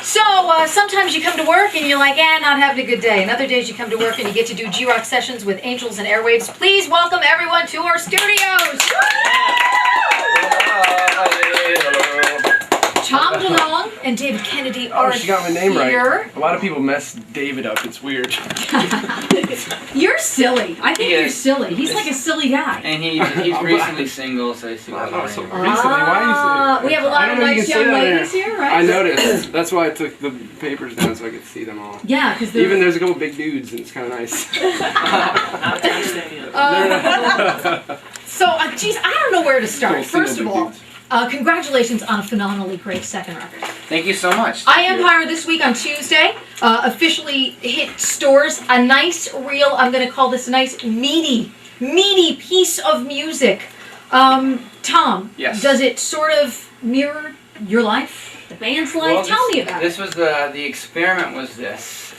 So, sometimes you come to work and you're like, not having a good day. And other days you come to work and you get to do G-Rock sessions with Angels and Airwaves. Please welcome everyone to our studios. Tom DeLong and David Kennedy are she got my name here. right. A lot of people mess David up. It's weird. You're silly. I think you're silly. He's like a silly guy. And he's recently single, so I see what's Recently, going why are you saying? We have a lot of nice young ladies here, right? I noticed. That's why I took the papers down so I could see them all. Yeah, because even there's a couple big dudes, and it's kind of nice. So, geez, I don't know where to start. First of all, congratulations on a phenomenally great second record. Thank you so much. I Empire this week on Tuesday officially hit stores. A nice, real, I'm going to call this a nice, meaty piece of music. Tom, yes. Does it sort of mirror your life, the band's life? Well, Tell me about it. This was the experiment was this.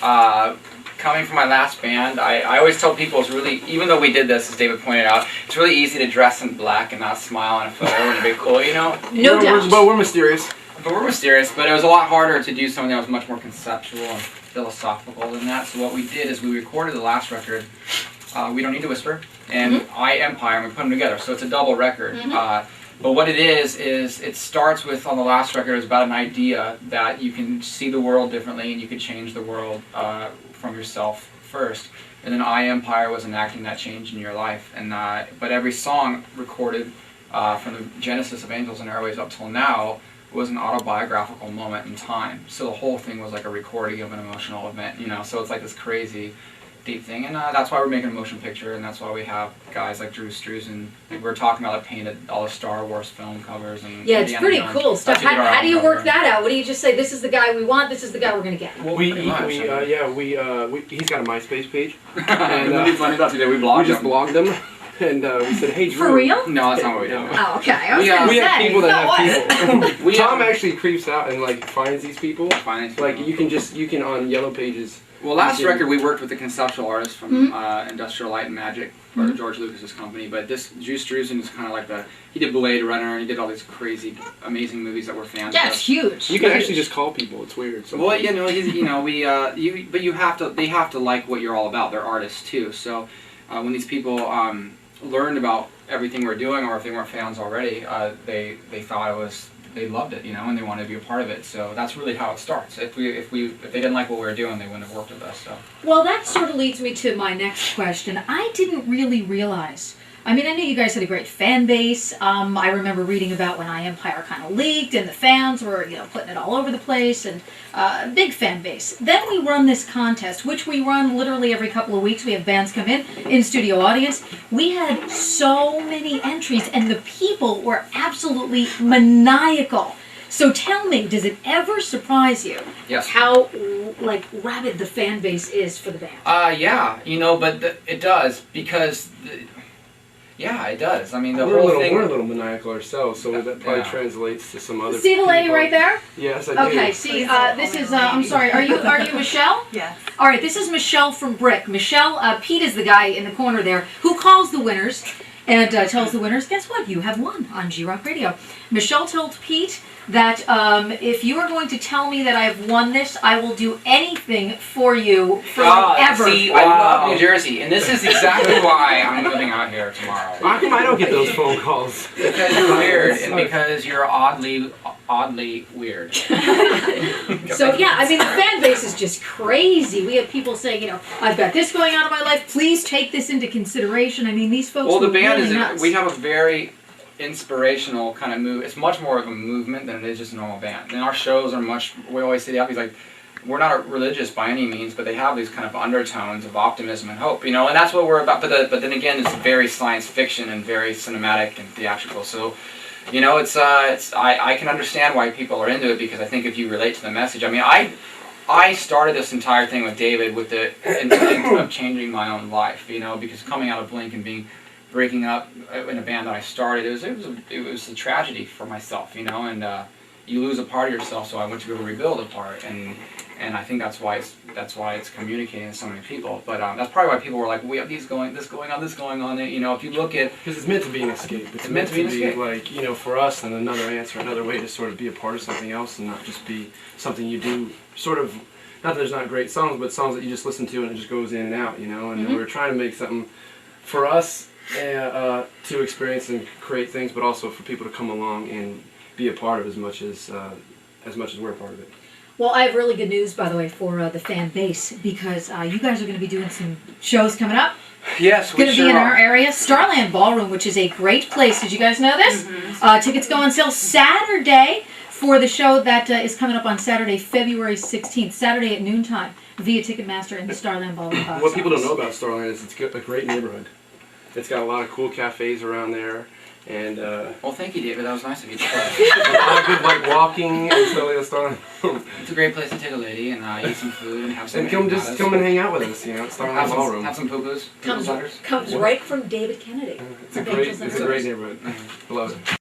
Coming from my last band, I always tell people it's really, even though we did this, as David pointed out, it's really easy to dress in black and not smile in a photo and be cool, you know? No doubt. But we're mysterious. But we're mysterious, but it was a lot harder to do something that was much more conceptual and philosophical than that. So what we did is we recorded the last record, We Don't Need to Whisper, and I Empire, and we put them together. So it's a double record. But what it is it starts with, on the last record, it's about an idea that you can see the world differently and you can change the world from yourself first. And then I Empire was enacting that change in your life. And but every song recorded from the genesis of Angels and Airwaves up till now was an autobiographical moment in time. So the whole thing was like a recording of an emotional event, you know. So it's like this crazy deep thing, and that's why we're making a motion picture, and that's why we have guys like Drew Struzan. We're talking about, like, painted all the Star Wars film covers, and yeah, it's pretty cool stuff. How do you work that out? What do you just say? This is the guy we want. This is the guy we're gonna get. Well, he's got a MySpace page. And really funny about today, we just blogged him. And we said, hey, Drew. For real? No, that's not what we do. Oh, okay. I was gonna we have say, people that have people. Tom have, actually creeps out and like finds these people. Like you can on Yellow Pages. Well, last record we worked with a conceptual artist from Industrial Light and Magic, or George Lucas's company. But this Drew Struzan is kind of like he did Blade Runner, and he did all these crazy, amazing movies that we're fans of. Yeah, it's huge. You can actually just call people. It's weird. Sometimes. Well, but you have to. They have to like what you're all about. They're artists too. So when these people learned about everything we're doing, or if they weren't fans already, they thought they loved it, you know, and they wanted to be a part of it. So that's really how it starts. If they didn't like what we were doing, they wouldn't have worked with us. So. Well, that sort of leads me to my next question. I didn't really realize. I mean, I knew you guys had a great fan base. I remember reading about when I Empire kind of leaked, and the fans were, putting it all over the place, and big fan base. Then we run this contest, which we run literally every couple of weeks. We have bands come in studio audience. We had so many entries, and the people were absolutely maniacal. So tell me, does it ever surprise you how rabid the fan base is for the band? Yeah, but it does, because. Yeah, it does. I mean, we're a little maniacal ourselves, so that probably translates to some other. See the lady right there? Yes, I do. Okay. See, this is. I'm sorry. Are you Michelle? Yes. All right. This is Michelle from Brick. Michelle. Pete is the guy in the corner there who calls the winners and tells the winners, guess what? You have won on G-Rock Radio. Michelle told Pete that if you are going to tell me that I have won this, I will do anything for you forever. See, I love New Jersey, and this is exactly why I'm moving out here tomorrow. How come I don't get those phone calls? Because you're weird, and because you're oddly weird. So yeah, I mean, the fan base is just crazy. We have people saying, I've got this going on in my life. Please take this into consideration. I mean, these folks. Well, the band really nuts. We have a very inspirational kind of move. It's much more of a movement than it is just a normal band. And our shows are we always say we're not religious by any means, but they have these kind of undertones of optimism and hope, and that's what we're about. But then again, it's very science fiction and very cinematic and theatrical. So, I can understand why people are into it, because I think if you relate to the message. I mean, I started this entire thing with David with the intent of changing my own life, because coming out of Blink and breaking up in a band that I started, it was a tragedy for myself, and you lose a part of yourself, so I went to go rebuild a part, and and I think that's why it's communicating to so many people. But that's probably why people were like, we have this going on. You know, if you look at, because it's meant to be an escape. It's meant to be like, you know, for us, and another answer, another way to sort of be a part of something else, and not just be something you do. Sort of, not that there's not great songs, but songs that you just listen to and it just goes in and out. You know, and we're trying to make something for us to experience and create things, but also for people to come along and be a part of as much as we're a part of it. Well, I have really good news, by the way, for the fan base, because you guys are going to be doing some shows coming up. yes, Going to be in our area, Starland Ballroom, which is a great place. Did you guys know this? Tickets go on sale Saturday for the show that is coming up on Saturday, February 16th, Saturday at noontime, via Ticketmaster in the Starland Ballroom box What people don't office. know about Starland is it's a great neighborhood. It's got a lot of cool cafes around there, and Well, thank you, David. That was nice of you to say. a lot of good like walking and stuff like that. Starland. It's a great place to take a lady and eat some food and have some. And come and hang out with us, you know, at Starland Ballroom. Have some poo-poos. Comes right from David Kennedy. It's a great neighborhood. I love it.